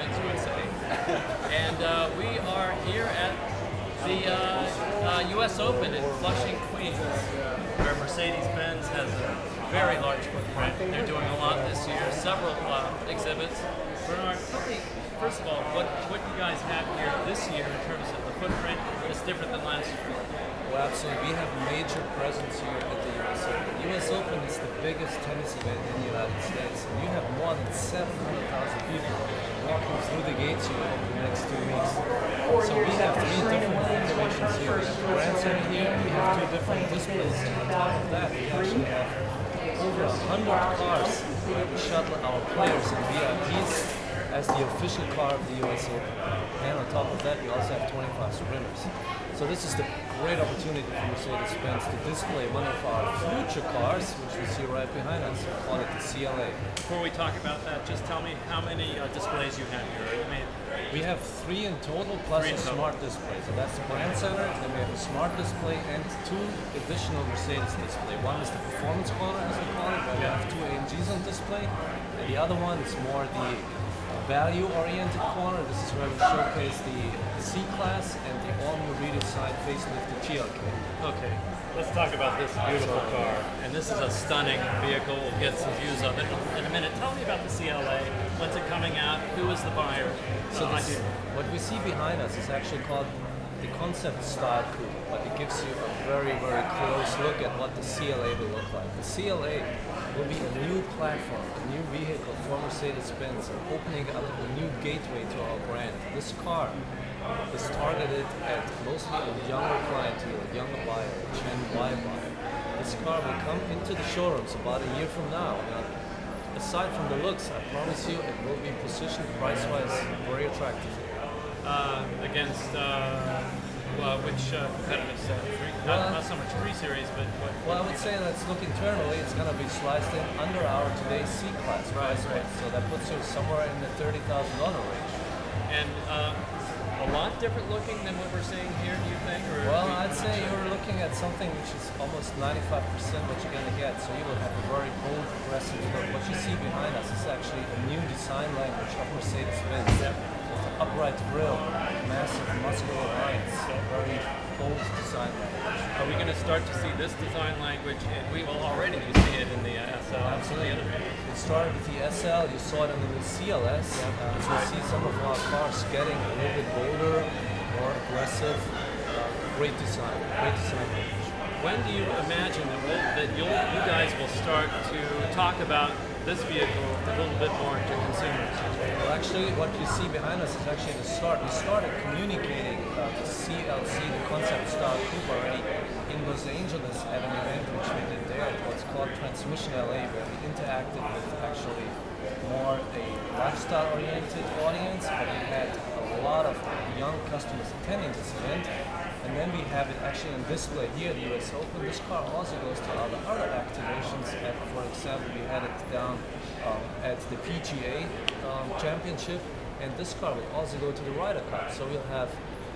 Mercedes-Benz USA, and we are here at the US Open in Flushing, Queens, where Mercedes-Benz has a very large footprint. They're doing a lot this year, several exhibits. Bernhard, tell me, first of all, what you guys have here this year in terms of the footprint is different than last year. Well, absolutely. We have a major presence here at the US Open. The US Open is the biggest tennis event in the United States, and you have more than 700,000 people walking through the gates here over the next 2 weeks. So we have 3 different activations here. We have the Grand Center here, we have 2 different displays, and on top of that, we actually have over 100 cars where we shuttle our players and VIPs as the official car of the US Open. And on top of that, we also have 25 sprinters. So this is the great opportunity for Mercedes-Benz to display one of our future cars, which we see right behind us. We call it the CLA. Before we talk about that, just tell me how many displays you have here. We have 3 in total, plus a smart display. So that's the Grand Center, then we have a smart display and 2 additional Mercedes display. One is the performance corner, as we call it, where we have 2 AMGs on display, and the other one is more the value-oriented corner. This is where we showcase the C-Class and the all-new redesigned facelifted GLK. Okay, let's talk about this beautiful car. And this is a stunning vehicle. We'll get some views of it in a minute. Tell me about the CLA. When's it coming out? Who is the buyer? So what we see behind us is actually called the concept style coupe, but it gives you a very, very close look at what the CLA will look like. The CLA will be a new platform, a new vehicle for Mercedes-Benz, opening up a new gateway to our brand. This car is targeted at mostly a younger clientele, a younger buyer, a Gen Y buyer. This car will come into the showrooms about a year from now. Aside from the looks, I promise you it will be positioned price-wise very attractively. Against which competitive set? Not so much 3 Series, but what? Well, I would say let's look internally. It's going to be sliced in under our today's C-Class price. So that puts you somewhere in the $30,000 range. And a lot different looking than what we're seeing here, do you think? Or well, I'd say you're looking at something which is almost 95% what you're going to get. So you will have a very bold, aggressive look. What you see behind us is actually a new design language of Mercedes-Benz. With an upright grille, massive muscular lines, very bold design language. Are we going to start to see this design language? We will already see it in the SL. Absolutely. It started with the SL, you saw it in the CLS. So you see some of our cars getting a little bit bolder, more aggressive. Great design language. When do you imagine that you guys will start to talk about this vehicle a little bit more to consumers? Well, actually, what you see behind us is actually the start. We started communicating the CLC, the concept style coupe, already in Los Angeles at an event which we did there. It was called Transmission LA, where we interacted with actually more a lifestyle-oriented audience, but we had a lot of young customers attending this event. And then we have it actually on display here at the US Open. This car also goes to other activations. For example, we had it down at the PGA Championship, and this car will also go to the Ryder Cup. So we'll have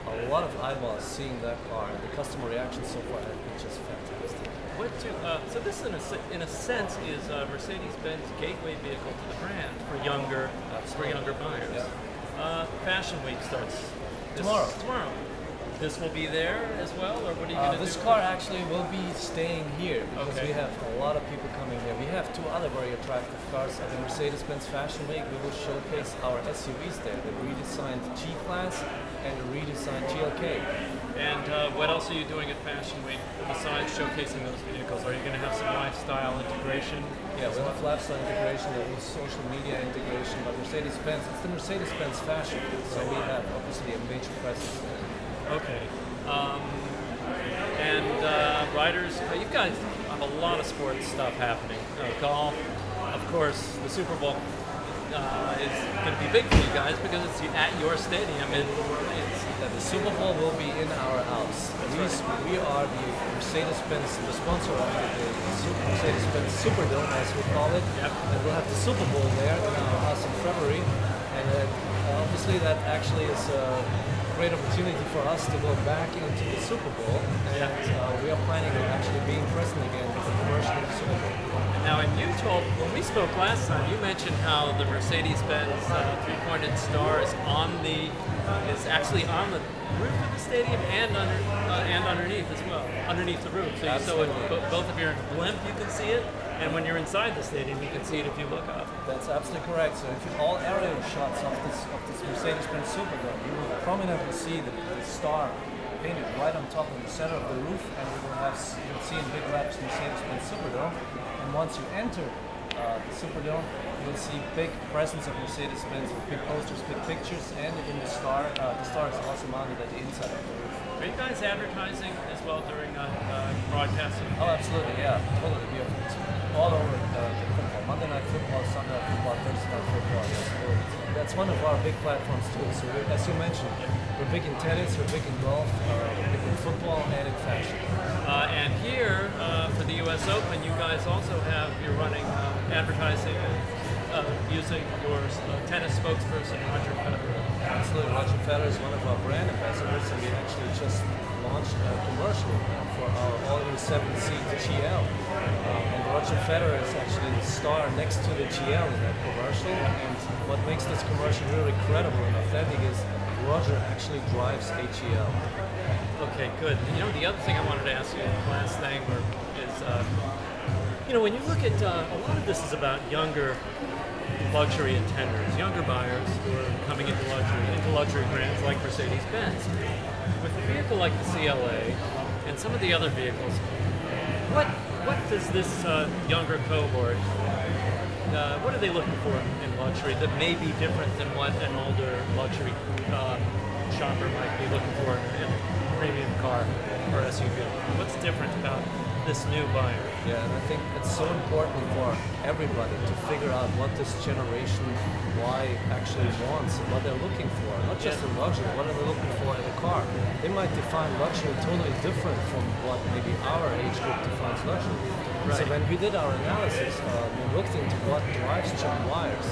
a lot of eyeballs seeing that car, and the customer reaction so far has been just fantastic. So this, in a sense, is Mercedes-Benz gateway vehicle to the brand for younger buyers. Yeah. Fashion Week starts tomorrow. This will be there as well, or what are you going to do? This car actually will be staying here because we have a lot of people coming here. We have 2 other very attractive cars at the Mercedes-Benz Fashion Week. We will showcase our SUVs there, the redesigned G-Class and the redesigned GLK. And what else are you doing at Fashion Week besides showcasing those vehicles? Are you going to have some lifestyle integration? Yeah, we'll have lifestyle integration, there will be social media integration, but Mercedes-Benz, it's the Mercedes-Benz Fashion Week, so we have obviously a major presence there. Okay. Riders, you guys have a lot of sports stuff happening. Golf, of course, the Super Bowl is going to be big for you guys because it's at your stadium. The Super Bowl will be in our house. We are the Mercedes-Benz, the sponsor of the Mercedes-Benz Superdome, as we call it. Yep. And we'll have the Super Bowl there in our house in February. And obviously that actually is great opportunity for us to go back into the Super Bowl, and we are planning on actually being present again with a commercial especially the Super Bowl. Now, and you told, when we spoke last time, you mentioned how the Mercedes-Benz three-pointed star is actually on the roof of the stadium and underneath as well, underneath the roof. So both if you're in a blimp, you can see it, and when you're inside the stadium, you can see it if you look up. That's absolutely correct. So if you all aerial shots of this Mercedes-Benz Superdome, you will prominently see the star painted right on top in the center of the roof, and you'll see in big letters Mercedes-Benz Superdome. And once you enter the Superdome, you'll see big presence of Mercedes-Benz with big posters, big pictures, and in the star is also mounted at the inside of the roof. Are you guys advertising as well during broadcasting? Oh, absolutely, yeah, totally. We have all over the football. Monday Night Football, Sunday Night Football, Thursday Night Football. That's one of our big platforms too. So as you mentioned, we're big in tennis, we're big in golf, we're big in football, and in fashion. And here, for the U.S. Open, you guys also you're running advertising using your tennis spokesperson, Roger Federer. Absolutely, Roger Federer is one of our brand ambassadors, and we actually just launched a commercial for our all-new 7-seat GL. And Roger Federer is actually the star next to the GL in that commercial. And what makes this commercial really credible and authentic is Roger actually drives a GL. Okay, good. You know, the other thing I wanted to ask you, the last thing, is, you know, when you look at, a lot of this is about younger luxury intenders, younger buyers who are coming into luxury brands like Mercedes-Benz. With a vehicle like the CLA and some of the other vehicles, what does this younger cohort, what are they looking for in luxury that may be different than what an older luxury shopper might be looking for in a premium car or SUV? What's different about this new buyer? Yeah, and I think it's so important for everybody to figure out what this generation Y actually wants and what they're looking for. Not just in luxury, what are they looking for in a car? They might define luxury totally different from what maybe our age group defines luxury. Right. So when we did our analysis, we looked into what drives Gen Yers.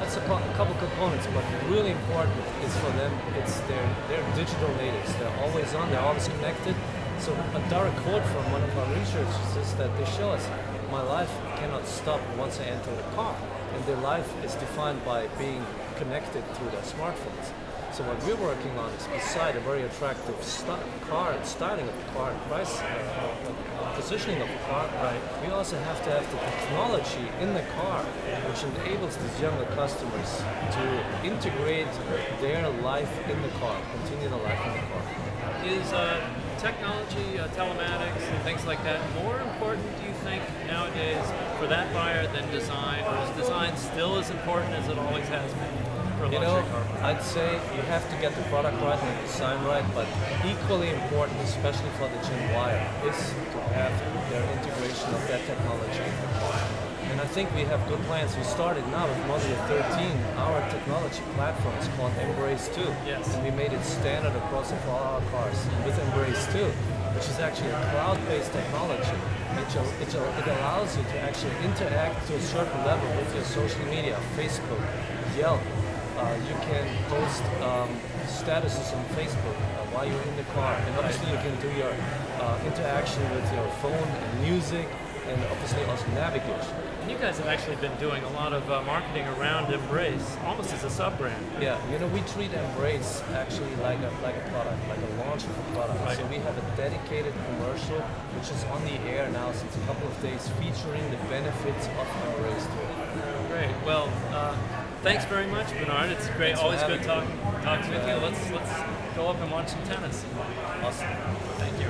That's a couple components, but really important is for them, they're digital natives. They're always on, they're always connected. So a direct quote from one of our researchers is that they show us, my life cannot stop once I enter the car. And their life is defined by being connected through their smartphones. So what we're working on is, beside a very attractive car and styling of the car and price positioning of the car, we also have to have the technology in the car which enables these younger customers to integrate their life in the car, continue the life in the car. Is technology, telematics, and things like that more important, do you think, nowadays for that buyer than design, or is design still as important as it always has been for a luxury car? I'd say you have to get the product right and the design right, but equally important, especially for the Gen Y, is to have their integration of that technology in the car. And I think we have good plans. We started now with Model Year 13. Our technology platform is called Embrace 2. Yes. And we made it standard across all our cars with Embrace 2, which is actually a cloud-based technology. It allows you to actually interact to a certain level with your social media, Facebook, Yelp. You can post statuses on Facebook while you're in the car. And obviously you can do your interaction with your phone and music, and obviously also navigation. And you guys have actually been doing a lot of marketing around Embrace, almost as a sub-brand. Yeah, you know, we treat Embrace actually like a product, like a launch of a product. Right. So we have a dedicated commercial, which is on the air now since a couple of days, featuring the benefits of Embrace to it. Great. Well, thanks very much, Bernhard. It's great. Always good talking with you. Let's go up and watch some tennis. Awesome. Thank you.